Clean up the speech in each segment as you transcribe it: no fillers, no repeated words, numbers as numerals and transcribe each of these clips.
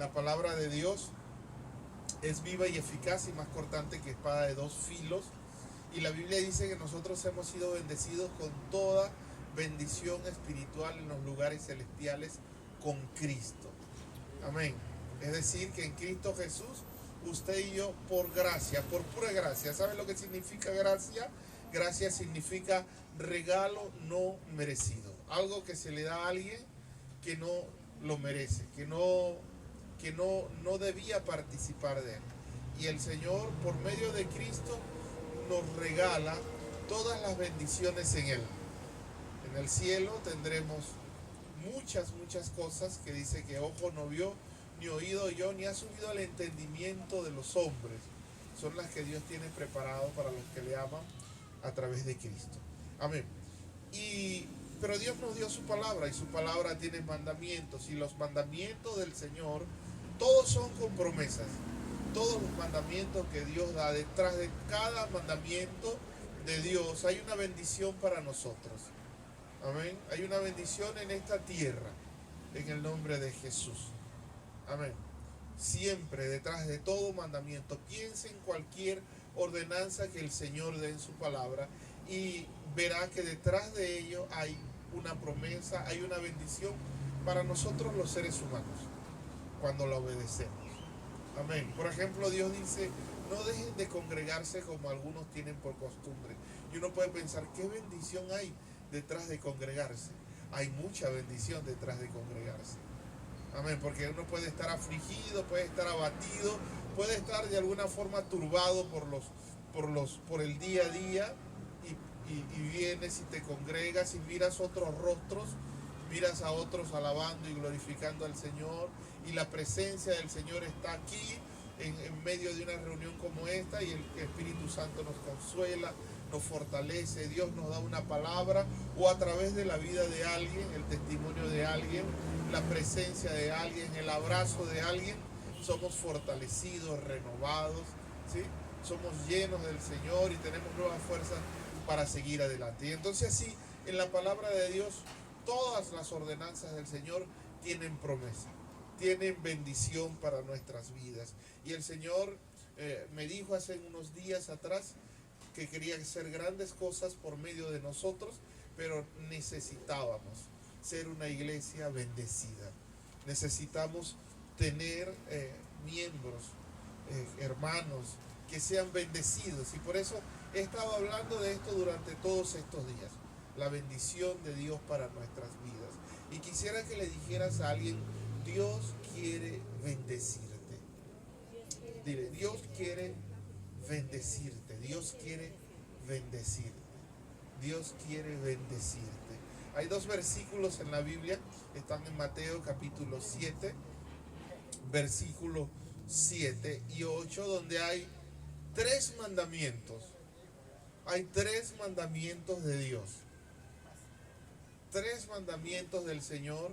La palabra de Dios es viva y eficaz y más cortante que espada de dos filos. Y la Biblia dice que nosotros hemos sido bendecidos con toda bendición espiritual en los lugares celestiales con Cristo. Amén. Es decir, que en Cristo Jesús, usted y yo, por gracia, por pura gracia. ¿Sabe lo que significa gracia? Gracia significa regalo no merecido. Algo que se le da a alguien que no lo merece, que no debía participar de él. Y el Señor, por medio de Cristo, nos regala todas las bendiciones en él. En el cielo tendremos muchas cosas que dice que ojo no vio, ni oído oyó, ni ha subido al entendimiento de los hombres. Son las que Dios tiene preparado para los que le aman a través de Cristo. Amén. Pero Dios nos dio su palabra, y su palabra tiene mandamientos, y los mandamientos del Señor, todos son con promesas. Todos los mandamientos que Dios da, detrás de cada mandamiento de Dios hay una bendición para nosotros. Amén. Hay una bendición en esta tierra, en el nombre de Jesús. Amén. Siempre detrás de todo mandamiento, piense en cualquier ordenanza que el Señor dé en su palabra y verá que detrás de ello hay una promesa, hay una bendición para nosotros los seres humanos cuando la obedecemos. Amén. Por ejemplo, Dios dice, no dejen de congregarse como algunos tienen por costumbre. Y uno puede pensar, ¿qué bendición hay detrás de congregarse? Hay mucha bendición detrás de congregarse. Amén, porque uno puede estar afligido, puede estar abatido, puede estar de alguna forma turbado por el día a día y vienes y te congregas y miras otros rostros, miras a otros alabando y glorificando al Señor, y la presencia del Señor está aquí en medio de una reunión como esta, y el Espíritu Santo nos consuela, nos fortalece, Dios nos da una palabra, o a través de la vida de alguien, el testimonio de alguien, la presencia de alguien, el abrazo de alguien, somos fortalecidos, renovados, ¿sí? Somos llenos del Señor y tenemos nuevas fuerzas para seguir adelante. Y entonces así, en la palabra de Dios, todas las ordenanzas del Señor tienen promesa, tienen bendición para nuestras vidas. Y el Señor me dijo hace unos días atrás que quería hacer grandes cosas por medio de nosotros, pero necesitábamos ser una iglesia bendecida. Necesitamos tener miembros, hermanos, que sean bendecidos. Y por eso he estado hablando de esto durante todos estos días. La bendición de Dios para nuestras vidas. Y quisiera que le dijeras a alguien, Dios quiere bendecirte. Dile, Dios quiere bendecirte. Dios quiere bendecirte. Dios quiere bendecirte. Hay dos versículos en la Biblia, están en Mateo capítulo 7, versículo 7 y 8, donde hay tres mandamientos. Hay tres mandamientos de Dios. Tres mandamientos del Señor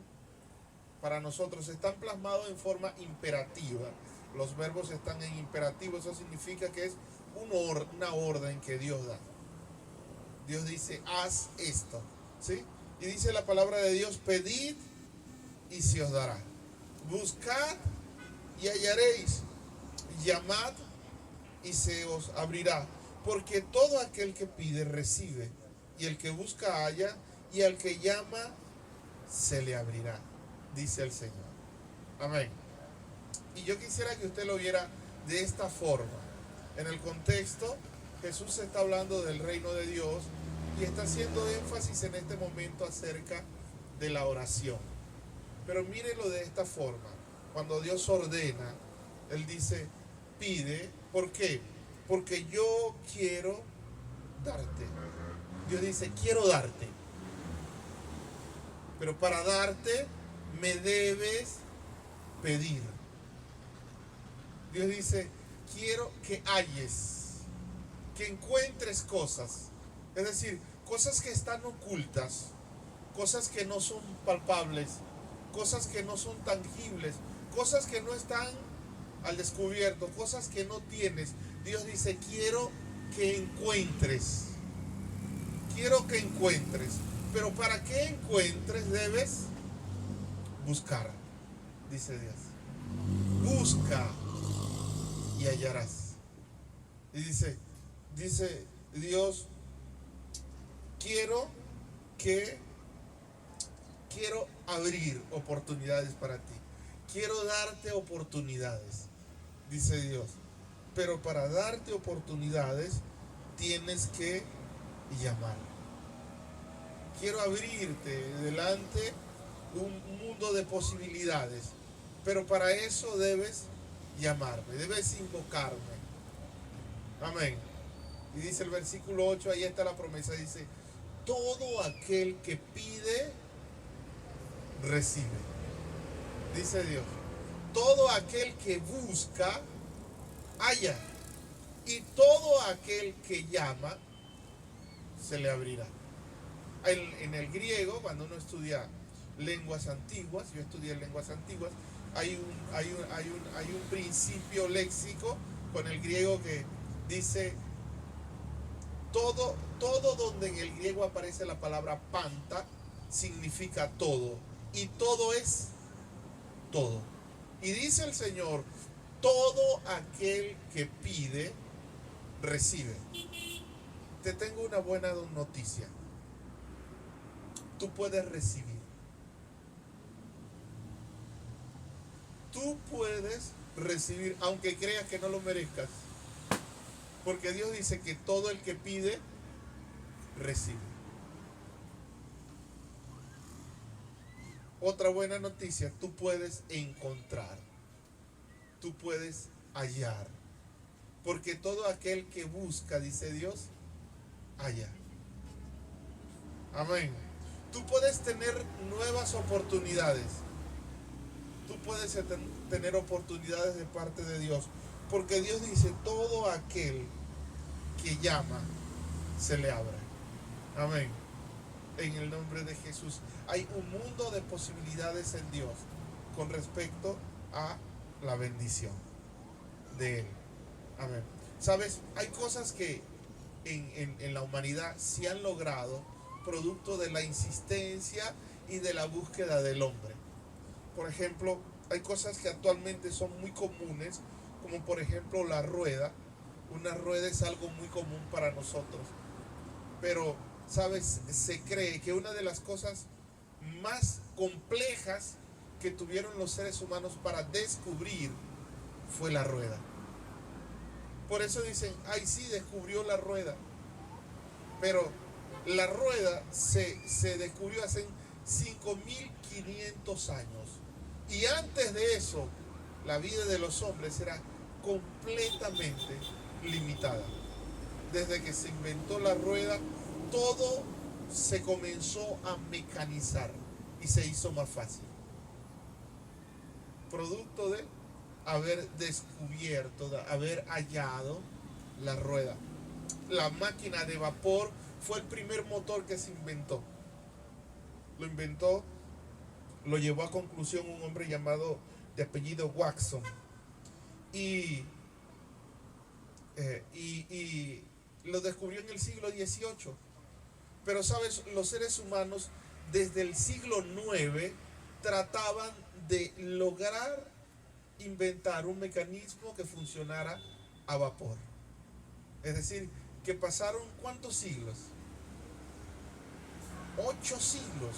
para nosotros. Están plasmados en forma imperativa. Los verbos están en imperativo. Eso significa que es una orden que Dios da. Dios dice, haz esto, ¿sí? Y dice la palabra de Dios, pedid y se os dará. Buscad y hallaréis. Llamad y se os abrirá. Porque todo aquel que pide recibe, y el que busca halla, y al que llama se le abrirá, dice el Señor. Amén. Y yo quisiera que usted lo viera de esta forma. En el contexto, Jesús está hablando del reino de Dios y está haciendo énfasis en este momento acerca de la oración. Pero mírelo de esta forma. Cuando Dios ordena, Él dice, pide. ¿Por qué? Porque yo quiero darte. Dios dice, quiero darte. Pero para darte, me debes pedir. Dios dice, quiero que halles, que encuentres cosas. Es decir, cosas que están ocultas, cosas que no son palpables, cosas que no son tangibles, cosas que no están al descubierto, cosas que no tienes. Dios dice, quiero que encuentres. Quiero que encuentres. Pero para que encuentres debes buscar, dice Dios. busca y hallarás. Y dice Dios, quiero abrir oportunidades para ti. Quiero darte oportunidades, dice Dios. Pero para darte oportunidades tienes que llamar. Quiero abrirte delante un mundo de posibilidades, pero para eso debes llamarme, debes invocarme. Amén. Y dice el versículo 8, ahí está la promesa, dice: todo aquel que pide, recibe. Dice Dios, todo aquel que busca, halla. Y todo aquel que llama, se le abrirá. En el griego, cuando uno estudia lenguas antiguas, yo estudié lenguas antiguas, hay un principio léxico con el griego que dice, todo donde en el griego aparece la palabra panta, significa todo. Y todo es todo. Y dice el Señor, todo aquel que pide, recibe. Te tengo una buena noticia. Tú puedes recibir. Tú puedes recibir, aunque creas que no lo merezcas. Porque Dios dice que todo el que pide, recibe. Otra buena noticia, tú puedes encontrar. Tú puedes hallar. Porque todo aquel que busca, dice Dios, halla. Amén. Tú puedes tener nuevas oportunidades. Tú puedes tener oportunidades de parte de Dios. Porque Dios dice, todo aquel que llama, se le abre. Amén. En el nombre de Jesús. Hay un mundo de posibilidades en Dios con respecto a la bendición de Él. Amén. Sabes, hay cosas que en la humanidad se han logrado producto de la insistencia y de la búsqueda del hombre. Por ejemplo, hay cosas que actualmente son muy comunes, como por ejemplo la rueda. Una rueda es algo muy común para nosotros, pero sabes, se cree que una de las cosas más complejas que tuvieron los seres humanos para descubrir fue la rueda. Por eso dicen, ay sí, descubrió la rueda. Pero la rueda se descubrió hace 5.500 años. Y antes de eso, la vida de los hombres era completamente limitada. Desde que se inventó la rueda, todo se comenzó a mecanizar y se hizo más fácil. Producto de haber descubierto, de haber hallado la rueda. La máquina de vapor fue el primer motor que se inventó. Lo llevó a conclusión un hombre llamado de apellido Watson. Y lo descubrió en el siglo XVIII. Pero sabes, los seres humanos desde el siglo IX trataban de lograr inventar un mecanismo que funcionara a vapor. Es decir, que pasaron ¿cuántos siglos? 8 siglos,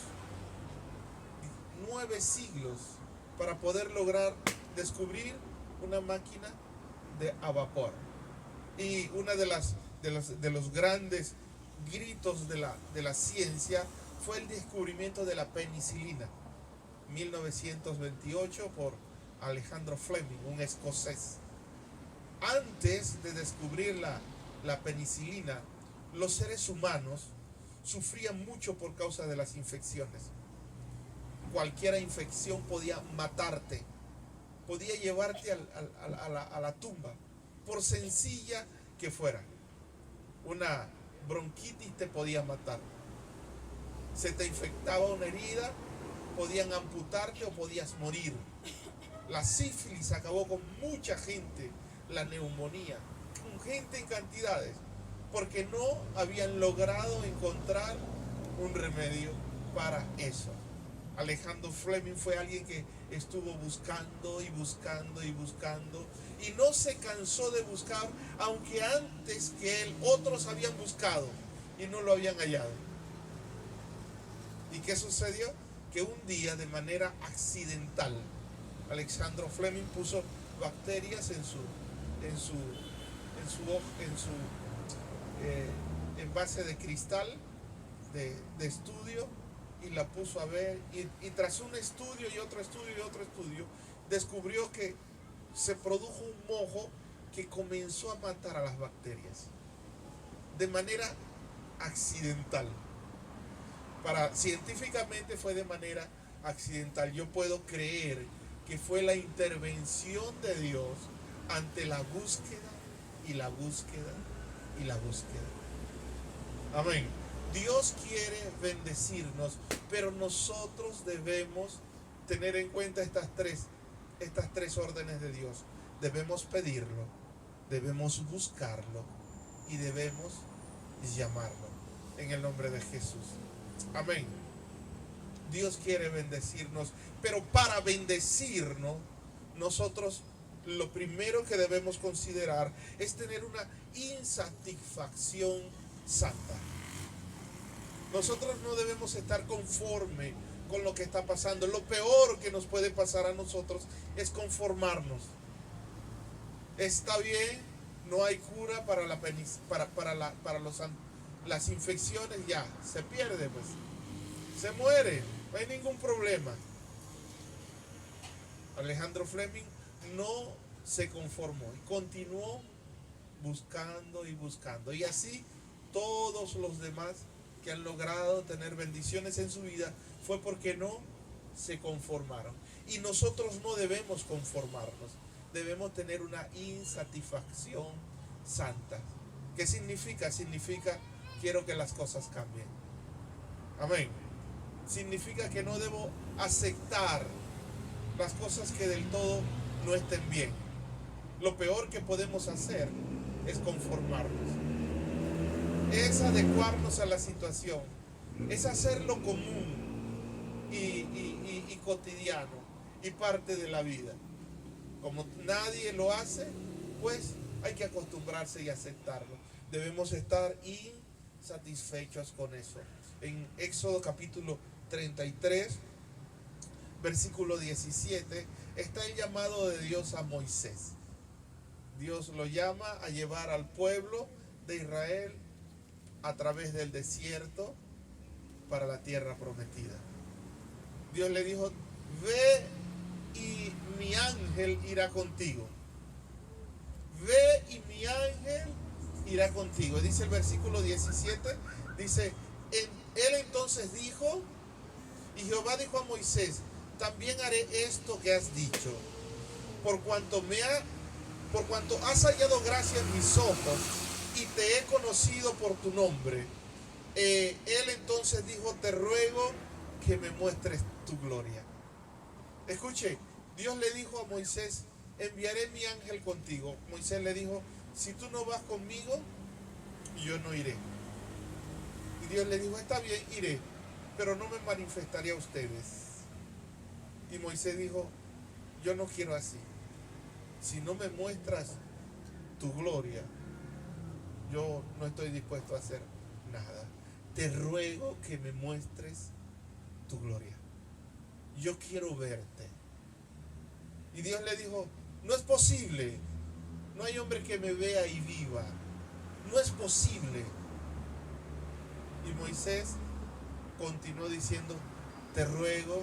9 siglos para poder lograr descubrir una máquina a vapor. Y una de los grandes gritos de la ciencia fue el descubrimiento de la penicilina, 1928, por Alejandro Fleming, un escocés. Antes de descubrir la penicilina, los seres humanos sufrían mucho por causa de las infecciones. Cualquier infección podía matarte, podía llevarte a la tumba, por sencilla que fuera. Una bronquitis te podía matar. Se te infectaba una herida, podían amputarte o podías morir. La sífilis acabó con mucha gente, la neumonía, con gente en cantidades, porque no habían logrado encontrar un remedio para eso. Alejandro Fleming fue alguien que estuvo buscando y buscando y buscando y no se cansó de buscar, aunque antes que él otros habían buscado y no lo habían hallado. ¿Y qué sucedió? Que un día, de manera accidental, Alexander Fleming puso bacterias en su envase de cristal de estudio, y la puso a ver, y tras un estudio y otro estudio y otro estudio, descubrió que se produjo un mojo que comenzó a matar a las bacterias de manera accidental. Científicamente fue de manera accidental. Yo puedo creer que fue la intervención de Dios ante la búsqueda y la búsqueda y la búsqueda. Amén. Dios quiere bendecirnos, pero nosotros debemos tener en cuenta estas tres órdenes de Dios. Debemos pedirlo, debemos buscarlo y debemos llamarlo en el nombre de Jesús. Amén. Dios quiere bendecirnos, pero para bendecirnos, nosotros lo primero que debemos considerar es tener una insatisfacción santa. Nosotros no debemos estar conforme con lo que está pasando. Lo peor que nos puede pasar a nosotros es conformarnos. Está bien, no hay cura para las infecciones, ya, se pierde, pues, se muere, no hay ningún problema. Alejandro Fleming no se conformó y continuó buscando y buscando. Y así todos los demás que han logrado tener bendiciones en su vida fue porque no se conformaron. Y nosotros no debemos conformarnos, debemos tener una insatisfacción santa. ¿Qué significa? Significa quiero que las cosas cambien. Amén. Significa que no debo aceptar las cosas que del todo no estén bien. Lo peor que podemos hacer es conformarnos. Es adecuarnos a la situación, es hacerlo común y cotidiano y parte de la vida. Como nadie lo hace, pues hay que acostumbrarse y aceptarlo. Debemos estar insatisfechos con eso. En Éxodo capítulo 33, versículo 17, está el llamado de Dios a Moisés. Dios lo llama a llevar al pueblo de Israel a través del desierto para la tierra prometida. Dios le dijo: ve y mi ángel irá contigo. Ve y mi ángel irá contigo. Dice el versículo 17, dice, él entonces dijo, y Jehová dijo a Moisés: también haré esto que has dicho, por cuanto has hallado gracia en mis ojos y te he conocido por tu nombre. Él entonces dijo: te ruego que me muestres tu gloria. Escuche, Dios le dijo a Moisés: enviaré mi ángel contigo. Moisés le dijo: si tú no vas conmigo, yo no iré. Y Dios le dijo: está bien, iré, pero no me manifestaré a ustedes. Y Moisés dijo: yo no quiero así. Si no me muestras tu gloria, yo no estoy dispuesto a hacer nada. Te ruego que me muestres tu gloria. Yo quiero verte. Y Dios le dijo: no es posible. No hay hombre que me vea y viva. No es posible. Y Moisés continuó diciendo: te ruego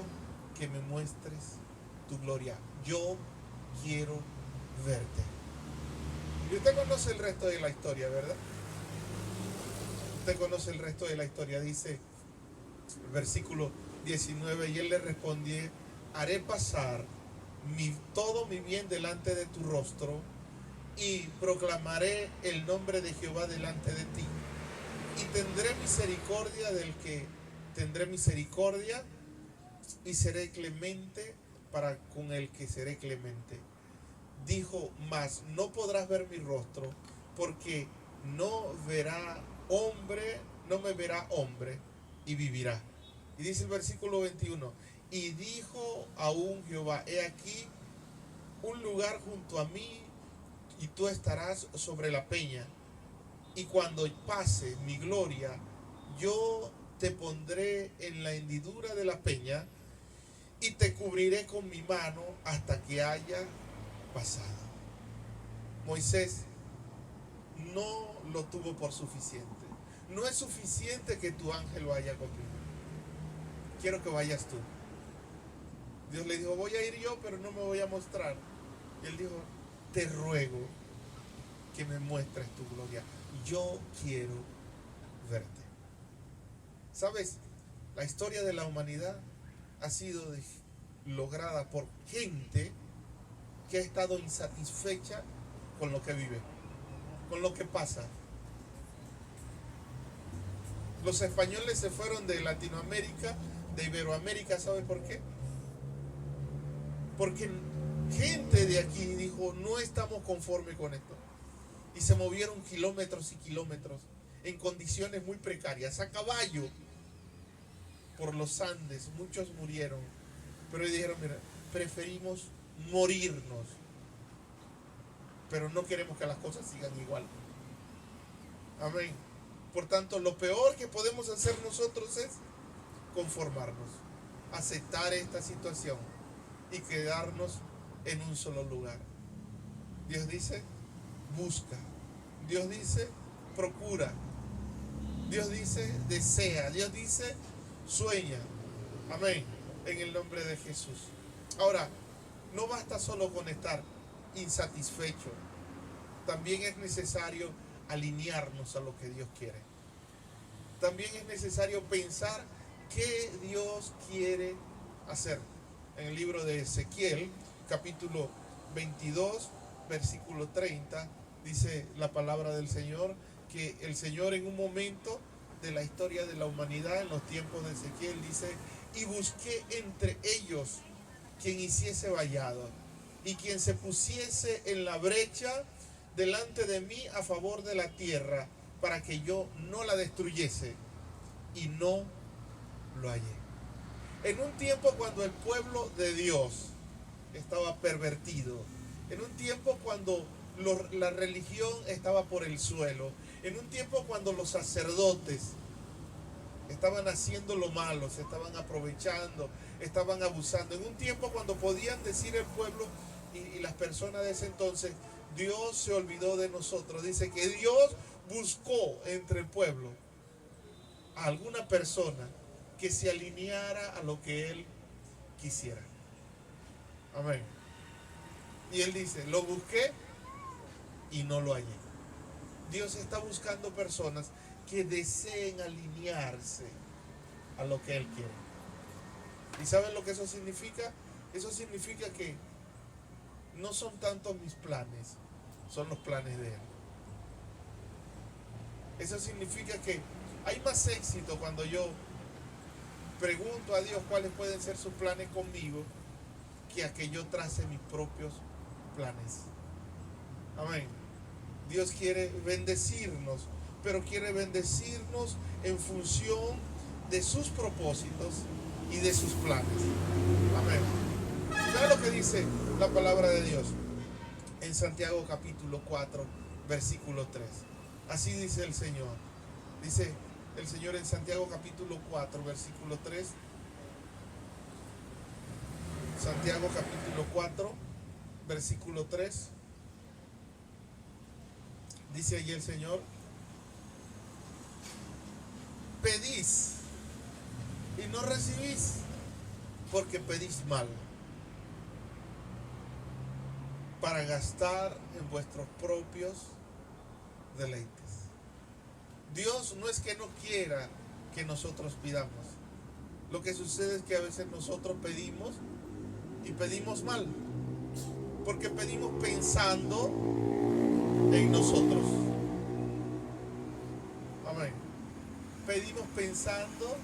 que me muestres tu gloria. Yo quiero verte. Y usted conoce el resto de la historia, ¿verdad? Usted conoce el resto de la historia. Dice el versículo 19: y él le respondió: haré pasar todo mi bien delante de tu rostro y proclamaré el nombre de Jehová delante de ti, y tendré misericordia del que tendré misericordia, y seré clemente para con el que seré clemente. Dijo: mas no podrás ver mi rostro, porque no me verá hombre y vivirá. Y dice el versículo 21: Y dijo aún Jehová: he aquí un lugar junto a mí, y tú estarás sobre la peña. Y cuando pase mi gloria, yo te pondré en la hendidura de la peña y te cubriré con mi mano hasta que haya pasado. Moisés no lo tuvo por suficiente. No es suficiente que tu ángel vaya conmigo. Quiero que vayas tú. Dios le dijo: voy a ir yo, pero no me voy a mostrar. Y él dijo: te ruego que me muestres tu gloria. Yo quiero verte. ¿Sabes? La historia de la humanidad ha sido lograda por gente que ha estado insatisfecha con lo que vive, con lo que pasa. Los españoles se fueron de Latinoamérica, de Iberoamérica, ¿sabe por qué? Porque gente de aquí dijo: no estamos conformes con esto. Y se movieron kilómetros y kilómetros en condiciones muy precarias, a caballo, por los Andes. Muchos murieron, pero dijeron: mira, preferimos morirnos, pero no queremos que las cosas sigan igual. Amén. Por tanto, lo peor que podemos hacer nosotros es conformarnos, aceptar esta situación y quedarnos en un solo lugar. Dios dice: busca. Dios dice: procura. Dios dice: desea. Dios dice: sueña. Amén. En el nombre de Jesús. Ahora, no basta solo con estar insatisfecho. También es necesario alinearnos a lo que Dios quiere. También es necesario pensar qué Dios quiere hacer. En el libro de Ezequiel, capítulo 22, versículo 30, dice la palabra del Señor que el Señor, en un momento de la historia de la humanidad, en los tiempos de Ezequiel, dice: y busqué entre ellos quien hiciese vallado y quien se pusiese en la brecha delante de mí a favor de la tierra, para que yo no la destruyese, y no lo hallé. En un tiempo cuando el pueblo de Dios estaba pervertido, en un tiempo cuando la religión estaba por el suelo, en un tiempo cuando los sacerdotes estaban haciendo lo malo, se estaban aprovechando, estaban abusando, en un tiempo cuando podían decir el pueblo y las personas de ese entonces: Dios se olvidó de nosotros. Dice que Dios buscó entre el pueblo a alguna persona que se alineara a lo que Él quisiera. Amén. Y Él dice: lo busqué y no lo hallé. Dios está buscando personas que deseen alinearse a lo que Él quiere. ¿Y saben lo que eso significa? Eso significa que no son tanto mis planes, son los planes de Él. Eso significa que hay más éxito cuando yo pregunto a Dios cuáles pueden ser sus planes conmigo, que a que yo trace mis propios planes. Amén. Dios quiere bendecirnos, pero quiere bendecirnos en función de sus propósitos y de sus planes. Amén. Vean lo que dice la palabra de Dios en Santiago capítulo 4, versículo 3. Así dice el Señor. Dice el Señor en Santiago capítulo 4, versículo 3. Santiago capítulo 4, versículo 3. Dice allí el Señor: pedís y no recibís, porque pedís mal, para gastar en vuestros propios deleites. Dios no es que no quiera que nosotros pidamos. Lo que sucede es que a veces nosotros pedimos y pedimos mal, porque pedimos pensando en nosotros. Amén. Pedimos pensando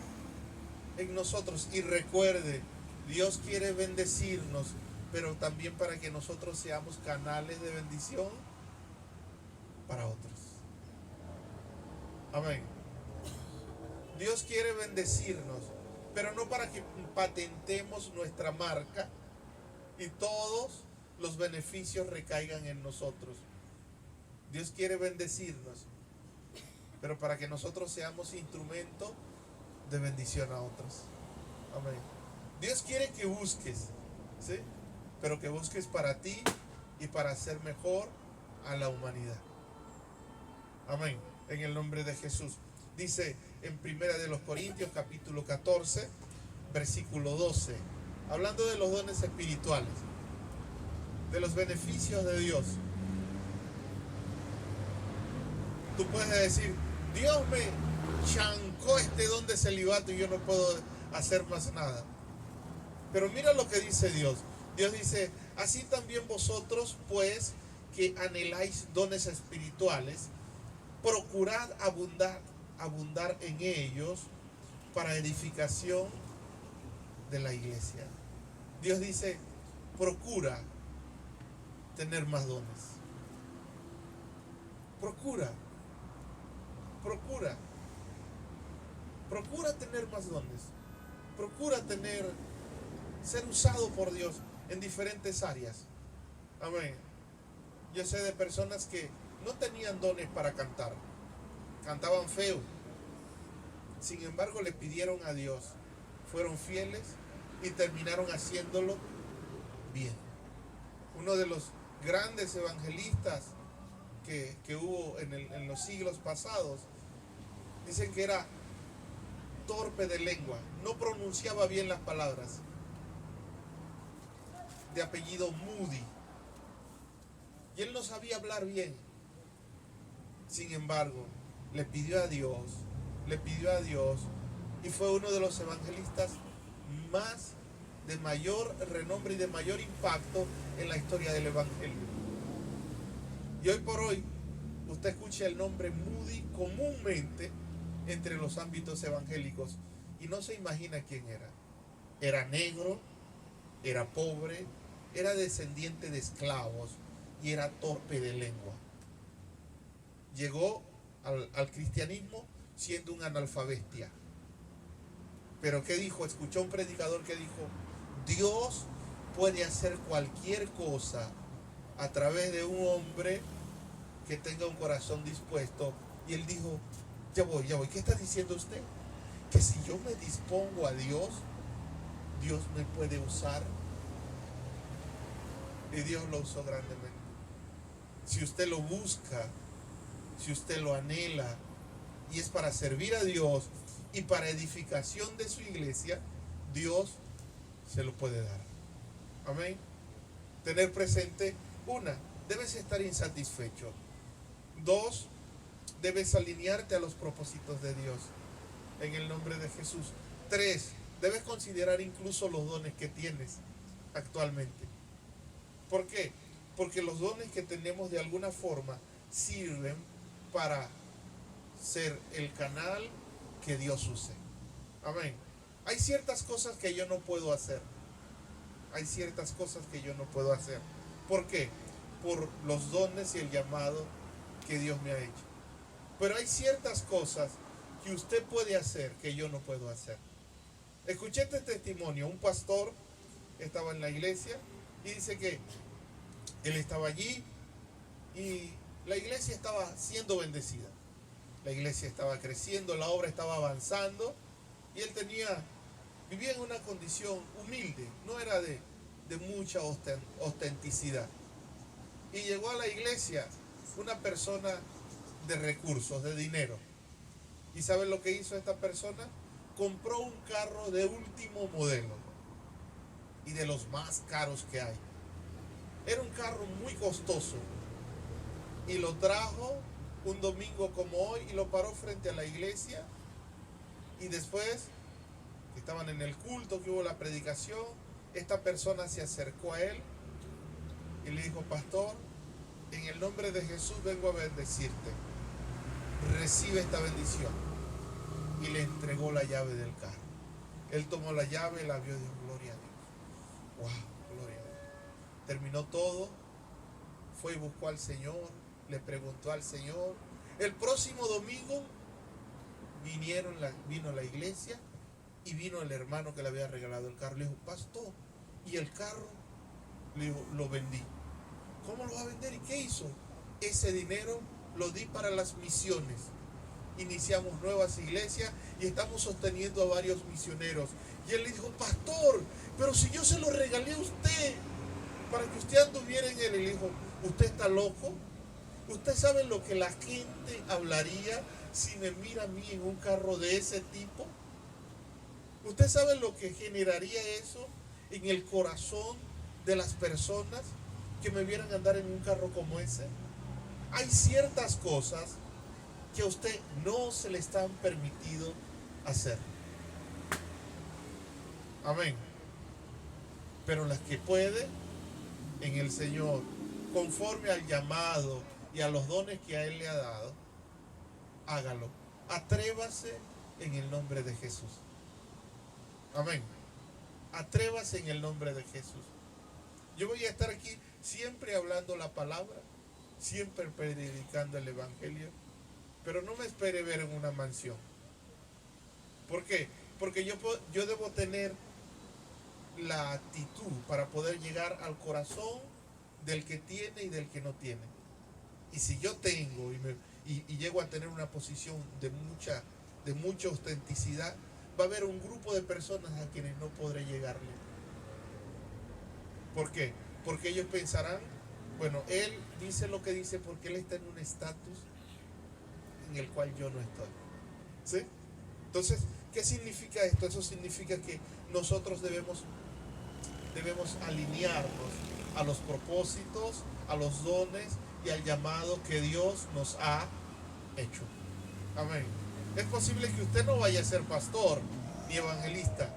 en nosotros. Y recuerde, Dios quiere bendecirnos, pero también para que nosotros seamos canales de bendición para otros. Amén. Dios quiere bendecirnos, pero no para que patentemos nuestra marca y todos los beneficios recaigan en nosotros. Dios quiere bendecirnos, pero para que nosotros seamos instrumento de bendición a otros. Amén. Dios quiere que busques, ¿sí? Pero que busques para ti y para hacer mejor a la humanidad. Amén. En el nombre de Jesús. Dice en Primera de los Corintios, capítulo 14, versículo 12, hablando de los dones espirituales, de los beneficios de Dios. Tú puedes decir, Dios me chancó este don de celibato y yo no puedo hacer más nada. Pero mira lo que dice Dios. Dios dice, así también vosotros, pues, que anheláis dones espirituales, procurad abundar en ellos para edificación de la iglesia. Dios dice, procura tener más dones. Procura tener más dones. Procura ser usado por Dios en diferentes áreas. Amén. Yo sé de personas que no tenían dones para cantar. Cantaban feo. Sin embargo, le pidieron a Dios. Fueron fieles y terminaron haciéndolo bien. Uno de los grandes evangelistas que hubo en los siglos pasados, dicen que era torpe de lengua, no pronunciaba bien las palabras, de apellido Moody, y él no sabía hablar bien. Sin embargo, le pidió a Dios, y fue uno de los evangelistas de mayor renombre y de mayor impacto en la historia del evangelio. Y hoy por hoy, usted escucha el nombre Moody comúnmente entre los ámbitos evangélicos y no se imagina quién era. Era negro, era pobre, era descendiente de esclavos y era torpe de lengua. Llegó al cristianismo siendo un analfabestia. Pero ¿qué dijo? Escuchó un predicador que dijo, Dios puede hacer cualquier cosa a través de un hombre que tenga un corazón dispuesto. Y él dijo, ya voy, ¿qué está diciendo usted? Que si yo me dispongo a Dios, Dios me puede usar. Y Dios lo usó grandemente. Si usted lo busca, si usted lo anhela, y es para servir a Dios y para edificación de su iglesia, Dios se lo puede dar. Amén. Tener presente, 1, debes estar insatisfecho. 2, debes alinearte a los propósitos de Dios en el nombre de Jesús. 3, debes considerar incluso los dones que tienes actualmente. ¿Por qué? Porque los dones que tenemos de alguna forma sirven para ser el canal que Dios use. Amén. Hay ciertas cosas que yo no puedo hacer. ¿Por qué? Por los dones y el llamado que Dios me ha hecho. Pero hay ciertas cosas que usted puede hacer que yo no puedo hacer. Escuché este testimonio. Un pastor estaba en la iglesia y dice que él estaba allí y la iglesia estaba siendo bendecida. La iglesia estaba creciendo, la obra estaba avanzando y él vivía en una condición humilde, no era de mucha ostenticidad. Y llegó a la iglesia una persona de recursos, de dinero. ¿Y saben lo que hizo esta persona? Compró un carro de último modelo y de los más caros que hay. Era un carro muy costoso y lo trajo un domingo como hoy y lo paró frente a la iglesia. Y después que estaban en el culto, que hubo la predicación, esta persona se acercó a él y le dijo, pastor, en el nombre de Jesús vengo a bendecirte, recibe esta bendición. Y le entregó la llave del carro. Él tomó la llave, la vio y dijo, gloria a Dios. Wow, gloria a Dios. Terminó todo, fue y buscó al Señor, le preguntó al Señor. El próximo domingo vino a la iglesia Y vino el hermano que le había regalado el carro. Le dijo, pastor, ¿y el carro? Le dijo, lo vendí. ¿Cómo lo va a vender? ¿Y qué hizo? Ese dinero lo di para las misiones. Iniciamos nuevas iglesias y estamos sosteniendo a varios misioneros. Y él le dijo, pastor, pero si yo se lo regalé a usted para que usted anduviera en él. Y le dijo, ¿usted está loco? ¿Usted sabe lo que la gente hablaría si me mira a mí en un carro de ese tipo? ¿Usted sabe lo que generaría eso en el corazón de las personas que me vieran andar en un carro como ese? Hay ciertas cosas que a usted no se le están permitido hacer. Amén. Pero las que puede, en el Señor, conforme al llamado y a los dones que a Él le ha dado, hágalo. Atrévase en el nombre de Jesús. Amén. Atrévase en el nombre de Jesús. Yo voy a estar aquí siempre hablando la palabra, siempre predicando el Evangelio, pero no me espere ver en una mansión. ¿Por qué? Porque yo debo tener la actitud para poder llegar al corazón del que tiene y del que no tiene. Y si yo tengo y llego a tener una posición de mucha autenticidad, va a haber un grupo de personas a quienes no podré llegarle. ¿Por qué? Porque ellos pensarán, bueno, él dice lo que dice porque él está en un estatus en el cual yo no estoy. ¿Sí? Entonces, ¿qué significa esto? Eso significa que nosotros debemos alinearnos a los propósitos, a los dones y al llamado que Dios nos ha hecho. Amén. Es posible que usted no vaya a ser pastor ni evangelista,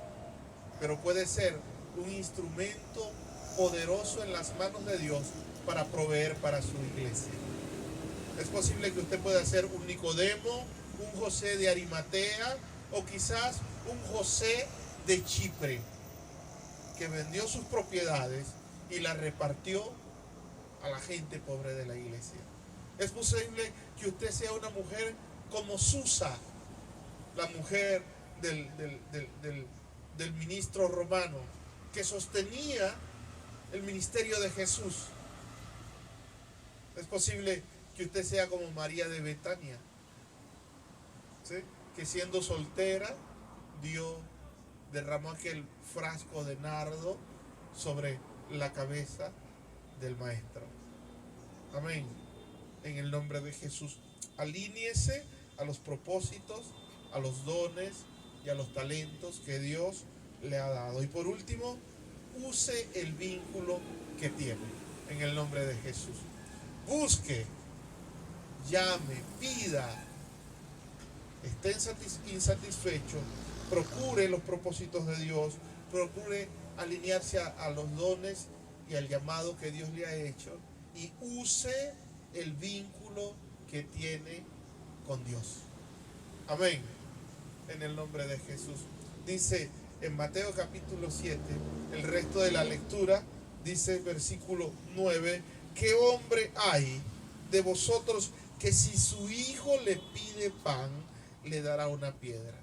pero puede ser un instrumento poderoso en las manos de Dios para proveer para su iglesia. Es posible que usted pueda ser un Nicodemo, un José de Arimatea o quizás un José de Chipre, que vendió sus propiedades y las repartió a la gente pobre de la iglesia. Es posible que usted sea una mujer como Susa, la mujer del ministro romano, que sostenía el ministerio de Jesús. Es posible que usted sea como María de Betania, ¿sí? Que siendo soltera derramó aquel frasco de nardo sobre la cabeza del maestro. Amén. En el nombre de Jesús, alíñese a los propósitos, a los dones y a los talentos que Dios le ha dado. Y por último, use el vínculo que tiene. En el nombre de Jesús, busque, llame, pida, esté insatisfecho, procure los propósitos de Dios, procure alinearse a los dones y al llamado que Dios le ha hecho, y use el vínculo que tiene con Dios. Amén. En el nombre de Jesús. Dice en Mateo capítulo 7, el resto de la lectura, dice versículo 9, ¿qué hombre hay de vosotros que si su hijo le pide pan, le dará una piedra?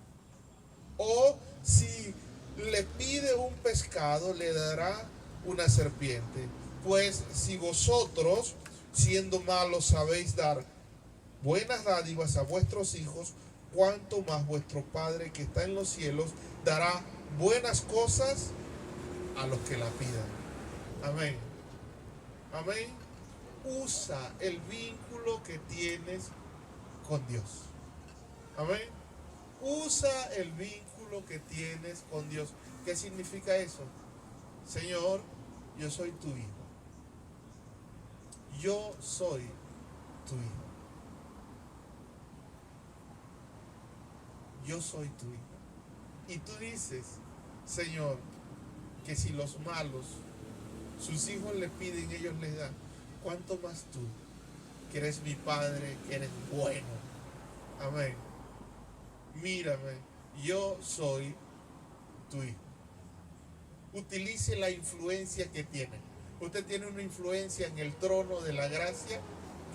O si le pide un pescado, le dará una serpiente. Pues si vosotros, siendo malos, sabéis dar buenas dádivas a vuestros hijos, cuánto más vuestro Padre que está en los cielos dará buenas cosas a los que la pidan. Amén. Amén. Usa el vínculo que tienes con Dios. Amén. Usa el vínculo que tienes con Dios. ¿Qué significa eso? Señor, yo soy tu hijo. Yo soy tu hijo. Yo soy tu hijo. Y tú dices, Señor, que si los malos, sus hijos le piden, ellos les dan. ¿Cuánto más tú, que eres mi Padre, que eres bueno? Amén. Mírame, yo soy tu hijo. Utilice la influencia que tiene. Usted tiene una influencia en el trono de la gracia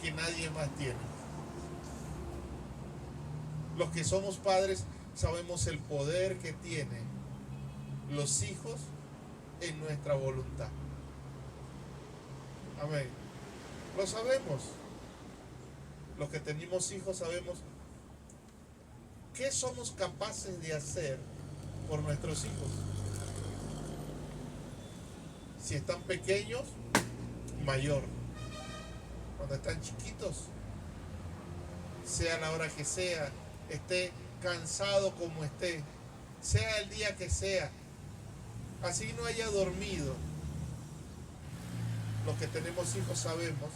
que nadie más tiene. Los que somos padres sabemos el poder que tienen los hijos en nuestra voluntad. Amén. Lo sabemos. Los que tenemos hijos sabemos qué somos capaces de hacer por nuestros hijos. Si están pequeños, mayor. Cuando están chiquitos, sea la hora que sea, esté cansado como esté, sea el día que sea, así no haya dormido. Los que tenemos hijos sabemos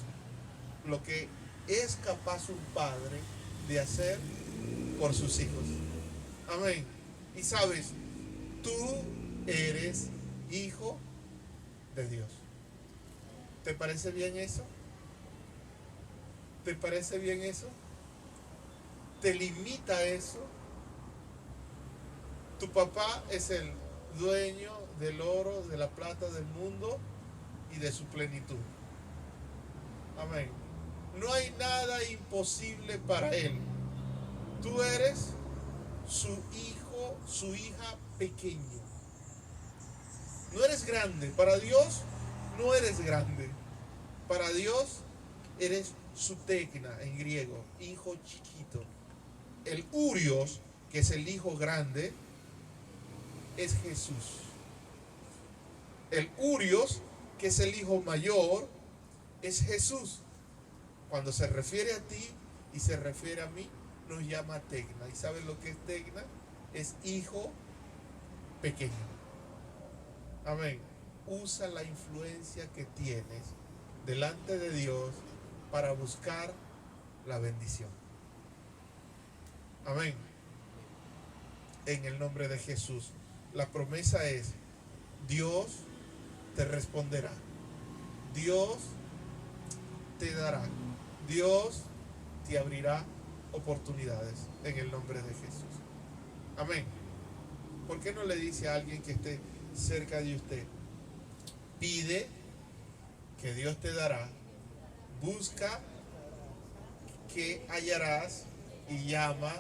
lo que es capaz un padre de hacer por sus hijos. Amén. Y sabes, tú eres hijo de Dios. ¿Te parece bien eso? ¿Te parece bien eso? ¿Te limita eso? Tu papá es el dueño del oro, de la plata del mundo y de su plenitud. Amén. No hay nada imposible para él. Tú eres su hijo, su hija pequeño. No eres grande. Para Dios no eres grande. Para Dios eres su tecna en griego, hijo chiquito. El Urios, que es el hijo grande, es Jesús. El Urios, que es el hijo mayor, es Jesús. Cuando se refiere a ti y se refiere a mí, nos llama tecna. ¿Y sabes lo que es tecna? Es hijo pequeño. Amén. Usa la influencia que tienes delante de Dios para buscar la bendición. Amén. En el nombre de Jesús. La promesa es: Dios te responderá. Dios te dará. Dios te abrirá oportunidades en el nombre de Jesús. Amén. ¿Por qué no le dice a alguien que esté cerca de usted? Pide, que Dios te dará. Busca, que hallarás. Y llama,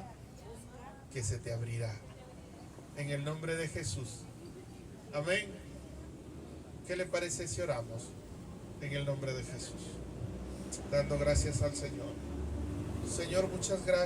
que se te abrirá. En el nombre de Jesús. Amén. ¿Qué le parece si oramos? En el nombre de Jesús. Dando gracias al Señor. Señor, muchas gracias.